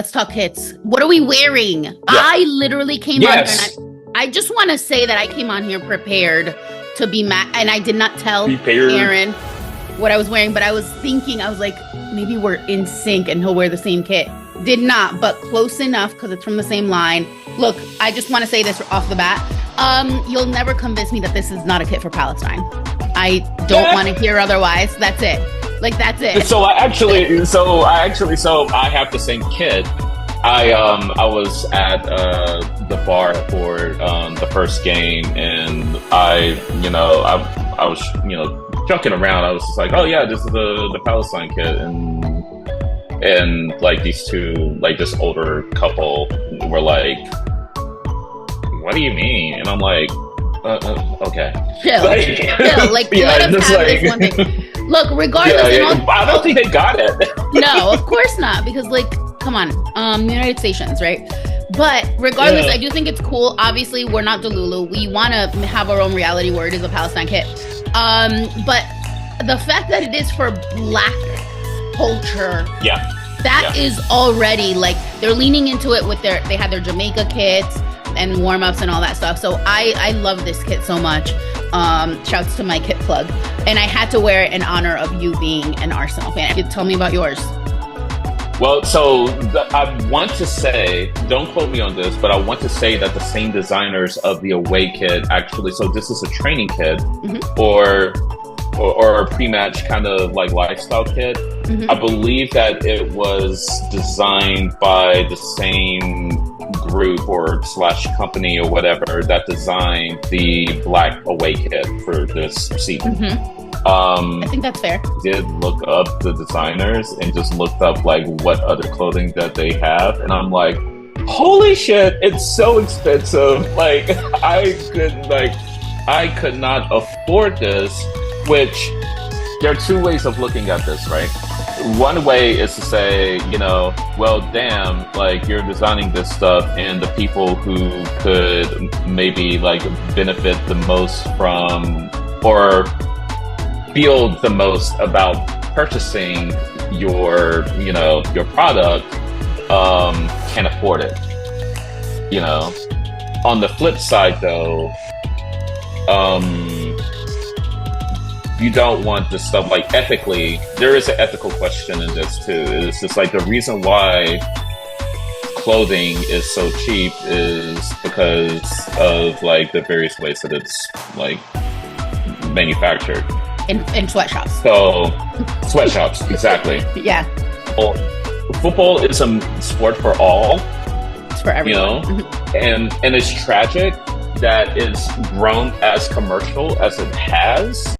Let's talk hits. What are we wearing? Yeah. I literally came on here and I just want to say that I came on here prepared to be mad, and I did not tell Aaron what I was wearing, but I was thinking, I was like, maybe we're in sync and he'll wear the same kit. Did not, but close enough because it's from the same line. Look, I just want to say this off the bat. You'll never convince me that this is not a kit for Palestine. I don't want to hear otherwise. That's it. Like, that's it. So I have the same kit. I was at the bar for the first game, and I was joking around. I was just like, oh yeah, this is the Palestine kit, and like these two, like this older couple were like, what do you mean? And I'm like, okay. Chill. Like, let us have this one thing. Look, regardless, I don't think they got it. No, of course not, because like, come on, United Stations, right? But regardless, I do think it's cool. Obviously, we're not Delulu. We want to have our own reality where it is a Palestine kit. But the fact that it is for Black culture, that is already like, they're leaning into it with they had their Jamaica kits and warm-ups and all that stuff. So I love this kit so much. Shouts to my kit plug. And I had to wear it in honor of you being an Arsenal fan. Tell me about yours. Well, so I want to say, don't quote me on this, but I want to say that the same designers of the away kit actually, so this is a training kit or a pre-match kind of like lifestyle kit. I believe that it was designed by the same group or / company or whatever that designed the Black away kit for this season. I think that's fair. Did look up the designers and just looked up like what other clothing that they have, and I'm like, holy shit, it's so expensive. Like I could not afford this. Which there are two ways of looking at this, right? One way is to say, well, damn, like you're designing this stuff, and the people who could maybe like benefit the most from or feel the most about purchasing your product can't afford it. On the flip side, though, you don't want this stuff, like ethically, there is an ethical question in this too. It's just like the reason why clothing is so cheap is because of like the various ways that it's like manufactured. In sweatshops. So, sweatshops, exactly. Yeah. Well, football is a sport for all. It's for everyone. And it's tragic that it's grown as commercial as it has.